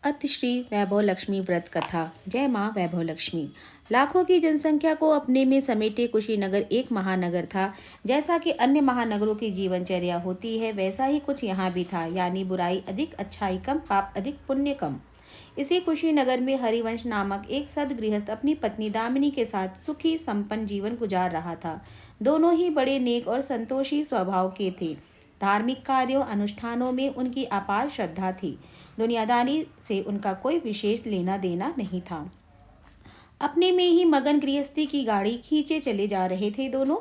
अतिश्री वैभव लक्ष्मी व्रत कथा। जय माँ वैभव लक्ष्मी। लाखों की जनसंख्या को अपने में समेटे कुशीनगर एक महानगर था। जैसा कि अन्य महानगरों की जीवनचर्या होती है, वैसा ही कुछ यहाँ भी था, यानी बुराई अधिक, अच्छाई कम, पाप अधिक, पुण्य कम। इसी कुशीनगर में हरिवंश नामक एक सद्गृहस्थ अपनी पत्नी दामिनी के साथ सुखी संपन्न जीवन गुजार रहा था। दोनों ही बड़े नेक और संतोषी स्वभाव के थे। धार्मिक कार्यों अनुष्ठानों में उनकी अपार श्रद्धा थी। दुनियादारी से उनका कोई विशेष लेना देना नहीं था। अपने में ही मगन गृहस्थी की गाड़ी खींचे चले जा रहे थे दोनों।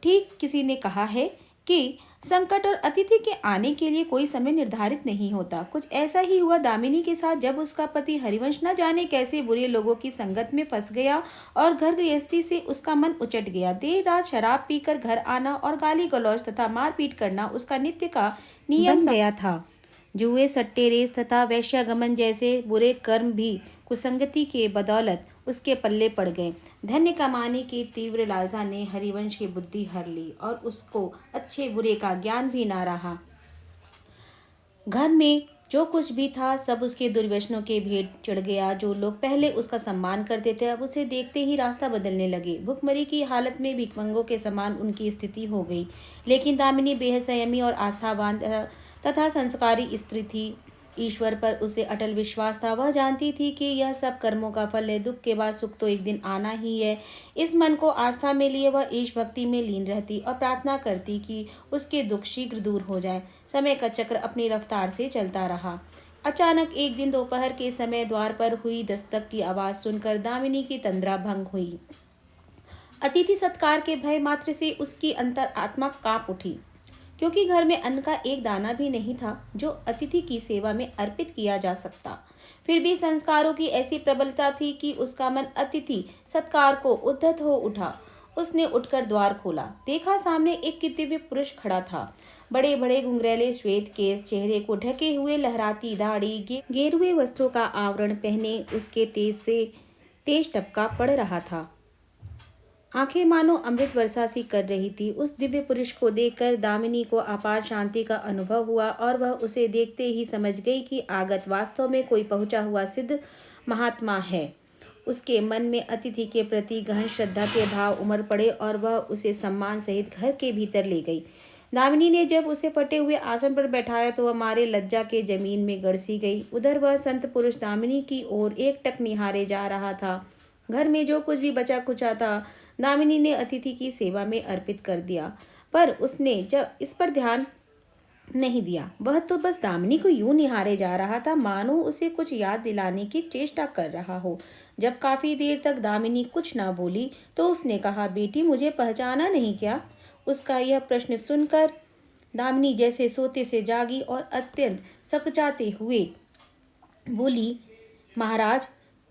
ठीक किसी ने कहा है कि संकट और अतिथि के आने के लिए कोई समय निर्धारित नहीं होता। कुछ ऐसा ही हुआ दामिनी के साथ, जब उसका पति हरिवंश न जाने कैसे बुरे लोगों की संगत में फंस गया और घर गृहस्थी से उसका मन उचट गया। देर रात शराब पीकर घर आना और गाली गलौज तथा मारपीट करना उसका नित्य का नियम बन गया था। जुए, सट्टे, रेस तथा वैश्यागमन जैसे बुरे कर्म भी कुसंगति के बदौलत उसके पल्ले पड़ गए। धन्य कमाने की तीव्र लालसा ने हरिवंश की बुद्धि हर ली और उसको अच्छे बुरे का ज्ञान भी ना रहा। घर में जो कुछ भी था सब उसके दुर्व्यसनों के भेंट चढ़ गया। जो लोग पहले उसका सम्मान करते थे, अब उसे देखते ही रास्ता बदलने लगे। भुखमरी की हालत में भिखमंगों के समान उनकी स्थिति हो गई। लेकिन दामिनी बेहद संयमी और आस्थावान तथा संस्कारी स्त्री थी। ईश्वर पर उसे अटल विश्वास था। वह जानती थी कि यह सब कर्मों का फल है। दुख के बाद सुख तो एक दिन आना ही है। इस मन को आस्था में लिए वह ईश भक्ति में लीन रहती और प्रार्थना करती कि उसके दुख शीघ्र दूर हो जाए। समय का चक्र अपनी रफ्तार से चलता रहा। अचानक एक दिन दोपहर के समय द्वार पर हुई दस्तक की आवाज़ सुनकर दामिनी की तंद्रा भंग हुई। अतिथि सत्कार के भय मात्र से उसकी अंतर आत्मा कांप उठी, क्योंकि घर में अन्न का एक दाना भी नहीं था जो अतिथि की सेवा में अर्पित किया जा सकता। फिर भी संस्कारों की ऐसी प्रबलता थी कि उसका मन अतिथि सत्कार को उद्धत हो उठा। उसने उठकर द्वार खोला। देखा सामने एक दिव्य पुरुष खड़ा था। बड़े बड़े घुंघरैले श्वेत केस, चेहरे को ढके हुए लहराती दाढ़ी, गेरुए वस्त्रों का आवरण पहने उसके तेज से तेज टपका पड़ रहा था। आंखें मानो अमृत वर्षा सी कर रही थी। उस दिव्य पुरुष को देखकर दामिनी को अपार शांति का अनुभव हुआ और वह उसे देखते ही समझ गई कि आगत वास्तव में कोई पहुंचा हुआ सिद्ध महात्मा है। उसके मन में अतिथि के प्रति गहन श्रद्धा के भाव उमड़ पड़े और वह उसे सम्मान सहित घर के भीतर ले गई। दामिनी ने जब उसे फटे हुए आसन पर बैठाया तो वह मारे लज्जा के जमीन में गड़सी गई। उधर वह संत पुरुष दामिनी की ओर एकटक निहारे जा रहा था। घर में जो कुछ भी बचा कुचा था दामिनी ने अतिथि की सेवा में अर्पित कर दिया, पर उसने जब इस पर ध्यान नहीं दिया। वह तो बस दामिनी को यूं निहारे जा रहा था मानो उसे कुछ याद दिलाने की चेष्टा कर रहा हो। जब काफी देर तक दामिनी कुछ ना बोली तो उसने कहा, बेटी मुझे पहचाना नहीं क्या? उसका यह प्रश्न सुनकर दामिनी जैसे सोते से जागी और अत्यंत सकचाते हुए बोली, महाराज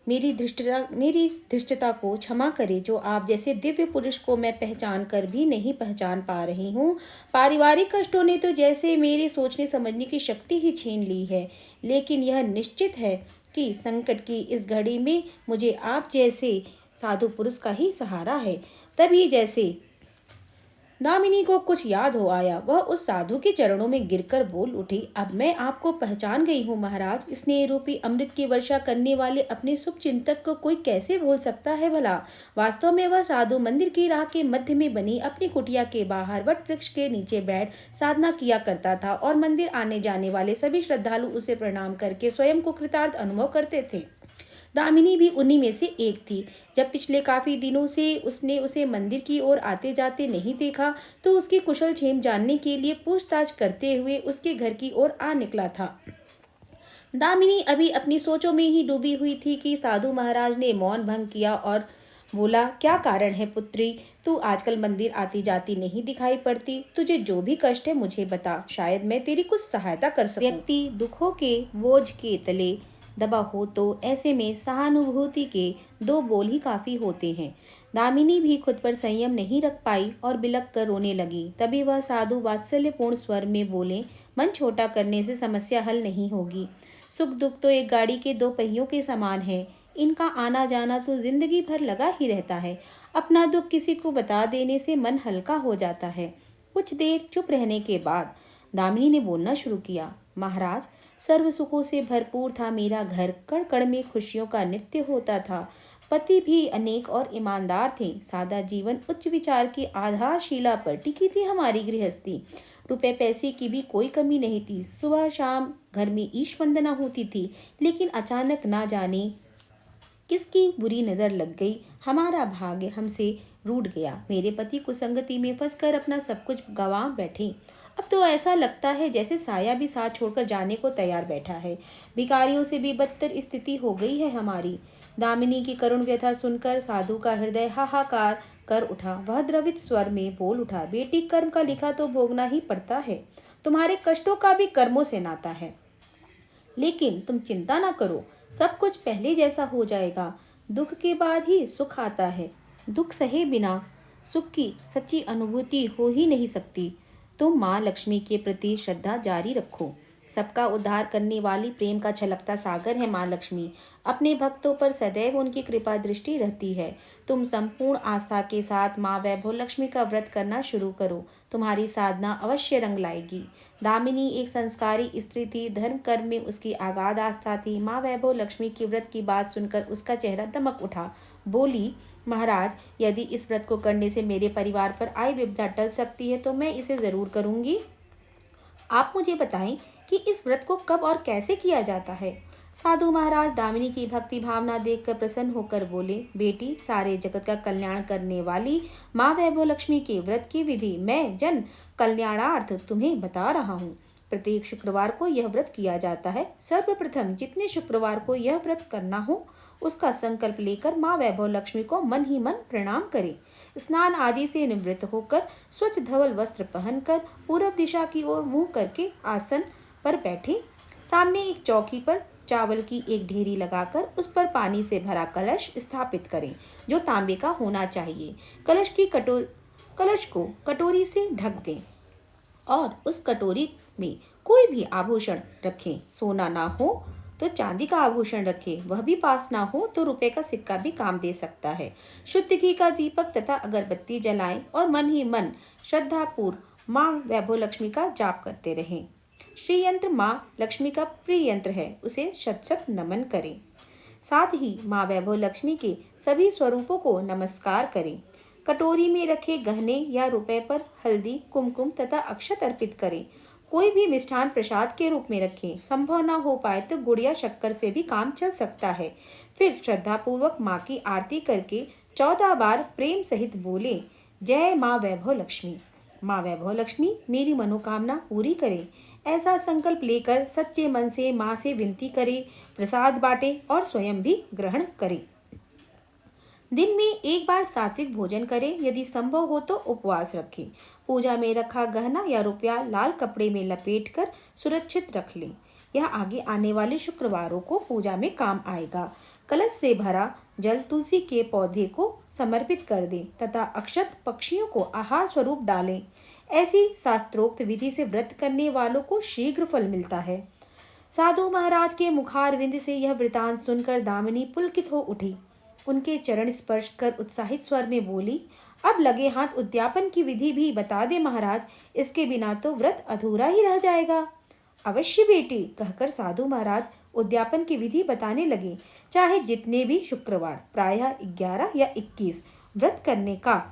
मेरी धृष्टता को क्षमा करे। जो आप जैसे दिव्य पुरुष को मैं पहचान कर भी नहीं पहचान पा रही हूँ। पारिवारिक कष्टों ने तो जैसे मेरे सोचने समझने की शक्ति ही छीन ली है। लेकिन यह निश्चित है कि संकट की इस घड़ी में मुझे आप जैसे साधु पुरुष का ही सहारा है। तभी जैसे दामिनी को कुछ याद हो आया, वह उस साधु के चरणों में गिरकर बोल उठी, अब मैं आपको पहचान गई हूँ महाराज। स्नेह रूपी अमृत की वर्षा करने वाले अपने शुभ चिंतक को कोई कैसे भूल सकता है भला। वास्तव में वह साधु मंदिर की राह के मध्य में बनी अपनी कुटिया के बाहर वट वृक्ष के नीचे बैठ साधना किया करता था और मंदिर आने जाने वाले सभी श्रद्धालु उसे प्रणाम करके स्वयं को कृतार्थ अनुभव करते थे। दामिनी भी उन्हीं में से एक थी। जब पिछले काफी दिनों से उसने उसे मंदिर की ओर आते जाते नहीं देखा तो उसकी कुशल क्षेम जानने के लिए पूछताछ करते हुए उसके घर की ओर आ निकला था। दामिनी अभी अपनी सोचों में ही डूबी हुई थी कि साधु महाराज ने मौन भंग किया और बोला, क्या कारण है पुत्री? तू आजकल मंदिर आती जाती नहीं दिखाई पड़ती। तुझे जो भी कष्ट है मुझे बता, शायद मैं तेरी कुछ सहायता कर सकूं। व्यक्ति दुखों के बोझ के तले दबा हो तो ऐसे में सहानुभूति के दो बोल ही काफी होते हैं। दामिनी भी खुद पर संयम नहीं रख पाई और बिलख कर रोने लगी। तभी वह साधु वात्सल्यपूर्ण स्वर में बोले, मन छोटा करने से समस्या हल नहीं होगी। सुख दुख तो एक गाड़ी के दो पहियों के समान है। इनका आना जाना तो जिंदगी भर लगा ही रहता है। अपना दुख किसी को बता देने से मन हल्का हो जाता है। कुछ देर चुप रहने के बाद दामिनी ने बोलना शुरू किया, महाराज सर्व सुखों से भरपूर था मेरा घर, कण कण में खुशियों का नृत्य होता था। पति भी अनेक और ईमानदार थे। सादा जीवन उच्च विचार की आधारशिला पर टिकी थी हमारी गृहस्थी। रुपए पैसे की भी कोई कमी नहीं थी। सुबह शाम घर में ईश वंदना होती थी। लेकिन अचानक ना जाने किसकी बुरी नज़र लग गई, हमारा भाग्य हमसे रूठ गया। मेरे पति कुसंगति में फंसकर अपना सब कुछ गंवा बैठे। अब तो ऐसा लगता है जैसे साया भी साथ छोड़कर जाने को तैयार बैठा है। भिखारियों से भी बदतर स्थिति हो गई है हमारी। दामिनी की करुण व्यथा सुनकर साधु का हृदय हाहाकार कर उठा। वह द्रवित स्वर में बोल उठा, बेटी, कर्म का लिखा तो भोगना ही पड़ता है। तुम्हारे कष्टों का भी कर्मों से नाता है। लेकिन तुम चिंता ना करो, सब कुछ पहले जैसा हो जाएगा। दुख के बाद ही सुख आता है। दुख सहे बिना सुख की सच्ची अनुभूति हो ही नहीं सकती। तुम माँ लक्ष्मी के प्रति श्रद्धा जारी रखो। सबका उद्धार करने वाली प्रेम का छलकता सागर है माँ लक्ष्मी। अपने भक्तों पर सदैव उनकी कृपा दृष्टि रहती है। तुम संपूर्ण आस्था के साथ माँ वैभव लक्ष्मी का व्रत करना शुरू करो। तुम्हारी साधना अवश्य रंग लाएगी। दामिनी एक संस्कारी स्त्री थी। धर्म कर्म में उसकी आगाध आस्था थी। माँ वैभव लक्ष्मी की व्रत की बात सुनकर उसका चेहरा दमक उठा। बोली, महाराज, यदि इस व्रत को करने से मेरे परिवार पर आई विपदा टल सकती है तो मैं इसे जरूर करूंगी। आप मुझे बताएं कि इस व्रत को कब और कैसे किया जाता है। साधु महाराज दामिनी की भक्ति भावना देखकर प्रसन्न होकर बोले, बेटी, सारे जगत का कल्याण करने वाली माँ वैभव लक्ष्मी के व्रत की विधि मैं जन कल्याणार्थ तुम्हें बता रहा हूँ। प्रत्येक शुक्रवार को यह व्रत किया जाता है। सर्वप्रथम जितने शुक्रवार को यह व्रत करना हो उसका संकल्प लेकर माँ वैभव लक्ष्मी को मन ही मन प्रणाम करें। स्नान आदि से निवृत्त होकर स्वच्छ धवल वस्त्र पहनकर पूरब दिशा की ओर मुंह करके आसन पर बैठे। सामने एक चौकी पर चावल की एक ढेरी लगाकर उस पर पानी से भरा कलश स्थापित करें, जो तांबे का होना चाहिए। कलश को कटोरी से ढक दें और उस कटोरी में कोई भी आभूषण रखें। सोना ना हो तो चांदी का आभूषण रखें। वह भी पास ना हो तो रुपए का सिक्का भी काम दे सकता है। शुद्ध घी का दीपक तथा अगरबत्ती जलाएं और मन ही मन श्रद्धापूर्व माँ वैभव लक्ष्मी का जाप करते रहें। श्री यंत्र माँ लक्ष्मी का प्रिय यंत्र है, उसे शत शत नमन करें। साथ ही माँ वैभव लक्ष्मी के सभी स्वरूपों को नमस्कार करें। कटोरी में रखे गहने या रुपए पर हल्दी, कुमकुम तथा अक्षत अर्पित करें। कोई भी मिष्ठान प्रसाद के रूप में रखें। संभव ना हो पाए तो गुड़ या शक्कर से भी काम चल सकता है। फिर श्रद्धापूर्वक माँ की आरती करके 14 बार प्रेम सहित बोले, जय माँ वैभव लक्ष्मी। माँ वैभव लक्ष्मी मेरी मनोकामना पूरी करे। ऐसा संकल्प लेकर सच्चे मन से माँ से विनती करे, प्रसाद बांटे और स्वयं भी ग्रहण करे। दिन में एक बार सात्विक भोजन करें। यदि संभव हो तो उपवास रखें। पूजा में रखा गहना या रुपया लाल कपड़े में लपेटकर सुरक्षित रख लें। यह आगे आने वाले शुक्रवारों को पूजा में काम आएगा। कलश से भरा जल तुलसी के पौधे को समर्पित कर दें तथा अक्षत पक्षियों को आहार स्वरूप डालें। ऐसी शास्त्रोक्त विधि से व्रत करने वालों को शीघ्र फल मिलता है। साधु महाराज के मुखारविंद से यह वृतांत सुनकर दामिनी पुलकित हो उठी। उनके चरण स्पर्श कर उत्साहित स्वर में बोली, अब लगे हाथ उद्यापन की विधि भी बता दे महाराज, इसके बिना तो व्रत अधूरा ही रह जाएगा। अवश्य बेटी, कहकर साधु महाराज उद्यापन की विधि बताने लगे। चाहे जितने भी शुक्रवार, प्रायः 11 या 21 व्रत करने का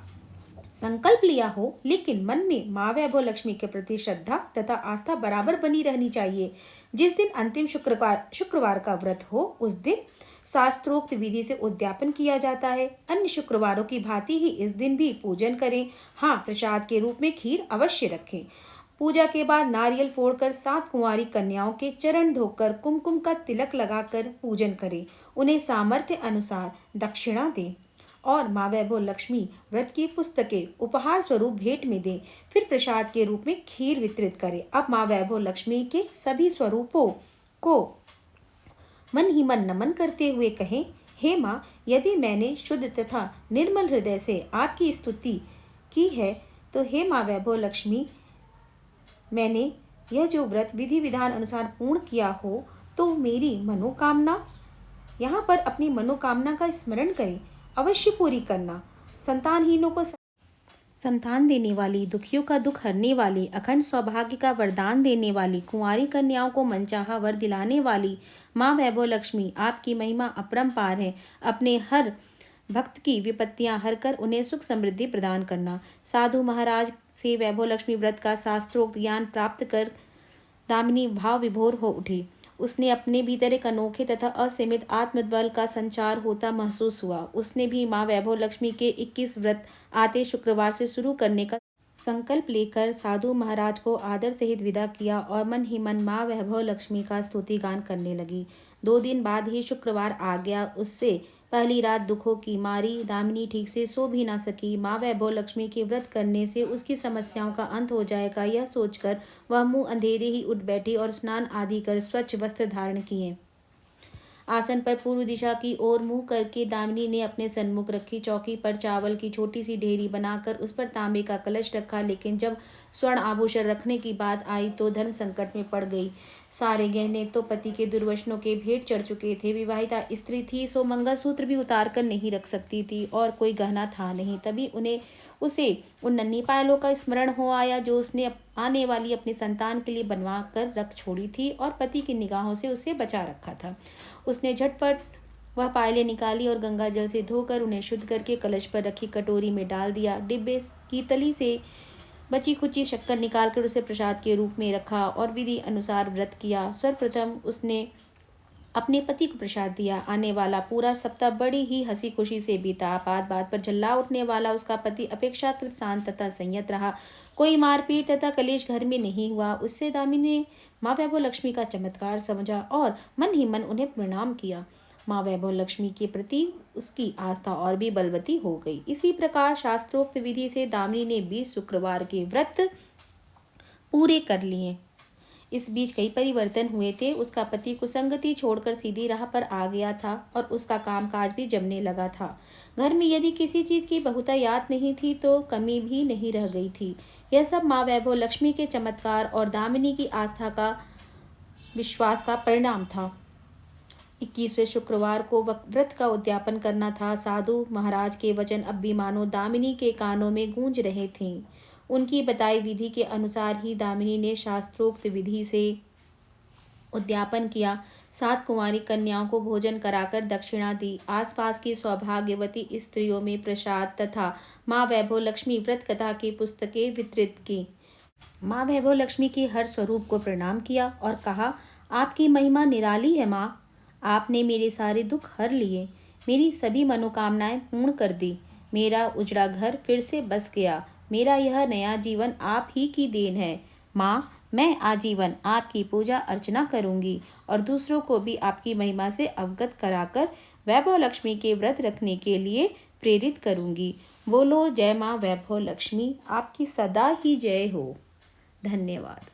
संकल्प लिया हो, लेकिन मन में माँ वैभव लक्ष्मी के प्रति श्रद्धा तथा आस्था बराबर बनी रहनी चाहिए। जिस दिन अंतिम शुक्रवार का व्रत हो उस दिन शास्त्रोक्त विधि से उद्यापन किया जाता है। अन्य शुक्रवारों की भांति ही इस दिन भी पूजन करें। हाँ, प्रसाद के रूप में खीर अवश्य रखें। पूजा के बाद नारियल फोड़कर 7 कुंवारी कन्याओं के चरण धोकर कुमकुम का तिलक लगाकर पूजन करें। उन्हें सामर्थ्य अनुसार दक्षिणा दें और माँ वैभव लक्ष्मी व्रत की पुस्तकें उपहार स्वरूप भेंट में दें। फिर प्रसाद के रूप में खीर वितरित करें। अब माँ वैभव लक्ष्मी के सभी स्वरूपों को मन ही मन नमन करते हुए कहें, हे माँ, यदि मैंने शुद्ध तथा निर्मल हृदय से आपकी स्तुति की है तो हे माँ वैभव लक्ष्मी, मैंने यह जो व्रत विधि विधान अनुसार पूर्ण किया हो तो मेरी मनोकामना, यहाँ पर अपनी मनोकामना का स्मरण करें, अवश्य पूरी करना। संतानहीनों को संतान देने वाली, दुखियों का दुख हरने वाली, अखंड सौभाग्य का वरदान देने वाली, कुंवारी कन्याओं को मनचाहा वर दिलाने वाली माँ वैभव लक्ष्मी, आपकी महिमा अपरंपार है। अपने हर भक्त की विपत्तियां हरकर उन्हें सुख समृद्धि प्रदान करना। साधु महाराज से वैभव लक्ष्मी व्रत का शास्त्रोक्त ज्ञान प्राप्त कर दामिनी भाव विभोर हो उठी। उसने अपने भीतर एक अनोखे तथा असीमित आत्मबल का संचार होता महसूस हुआ। उसने भी माँ वैभव लक्ष्मी के 21 व्रत आते शुक्रवार से शुरू करने का संकल्प लेकर साधु महाराज को आदर सहित विदा किया और मन ही मन माँ वैभव लक्ष्मी का स्तुति गान करने लगी। 2 दिन बाद ही शुक्रवार आ गया। उससे पहली रात दुखों की मारी दामिनी ठीक से सो भी ना सकी। माँ वैभव लक्ष्मी के व्रत करने से उसकी समस्याओं का अंत हो जाएगा, यह सोचकर वह मुंह अंधेरे ही उठ बैठी और स्नान आदि कर स्वच्छ वस्त्र धारण किए आसन पर पूर्व दिशा की ओर मुंह करके दामिनी ने अपने सन्मुख रखी चौकी पर चावल की छोटी सी ढेरी बनाकर उस पर तांबे का कलश रखा। लेकिन जब स्वर्ण आभूषण रखने की बात आई तो धर्म संकट में पड़ गई। सारे गहने तो पति के दुर्वचनों के भेंट चढ़ चुके थे। विवाहिता स्त्री थी सो मंगलसूत्र भी उतार कर नहीं रख सकती थी और कोई गहना था नहीं। तभी उसे उन नन्ही पायलों का स्मरण हो आया जो उसने आने वाली अपनी संतान के लिए बनवा कर रख छोड़ी थी और पति की निगाहों से उसे बचा रखा था। उसने झटपट वह पायलें निकाली और गंगा जल से धोकर उन्हें शुद्ध करके कलश पर रखी कटोरी में डाल दिया। डिब्बे की तली से बची खुची शक्कर निकालकर उसे प्रसाद के रूप में रखा और विधि अनुसार व्रत किया। सर्वप्रथम उसने अपने पति को प्रसाद दिया। आने वाला पूरा सप्ताह बड़ी ही हंसी खुशी से बीता। बात बात पर झल्ला उठने वाला उसका पति अपेक्षाकृत शांत तथा संयत रहा। कोई मारपीट तथा कलेश घर में नहीं हुआ। उससे दामिनी ने माँ वैभव लक्ष्मी का चमत्कार समझा और मन ही मन उन्हें प्रणाम किया। माँ वैभव लक्ष्मी के प्रति उसकी आस्था और भी बलवती हो गई। इसी प्रकार शास्त्रोक्त विधि से दामिनी ने 20 शुक्रवार के व्रत पूरे कर लिए। इस बीच कई परिवर्तन हुए थे। उसका पति कुसंगति छोड़कर सीधी राह पर आ गया था और उसका कामकाज भी जमने लगा था। घर में यदि किसी चीज की बहुतायत नहीं थी तो कमी भी नहीं रह गई थी। यह सब माँ वैभव लक्ष्मी के चमत्कार और दामिनी की आस्था का विश्वास का परिणाम था। 21वें शुक्रवार को व्रत का उद्यापन करना था। साधु महाराज के वचन अब भी मानो दामिनी के कानों में गूंज रहे थे। उनकी बताई विधि के अनुसार ही दामिनी ने शास्त्रोक्त विधि से उद्यापन किया। 7 कुंवारी कन्याओं को भोजन कराकर दक्षिणा दी। आसपास की सौभाग्यवती स्त्रियों में प्रसाद तथा माँ वैभव लक्ष्मी व्रत कथा की पुस्तकें वितरित की। माँ वैभव लक्ष्मी के हर स्वरूप को प्रणाम किया और कहा, आपकी महिमा निराली है माँ। आपने मेरे सारे दुख हर लिए, मेरी सभी मनोकामनाएं पूर्ण कर दी। मेरा उजड़ा घर फिर से बस गया। मेरा यह नया जीवन आप ही की देन है। माँ, मैं आजीवन आपकी पूजा अर्चना करूंगी और दूसरों को भी आपकी महिमा से अवगत कराकर वैभव लक्ष्मी के व्रत रखने के लिए प्रेरित करूंगी। बोलो जय माँ वैभव लक्ष्मी, आपकी सदा ही जय हो। धन्यवाद।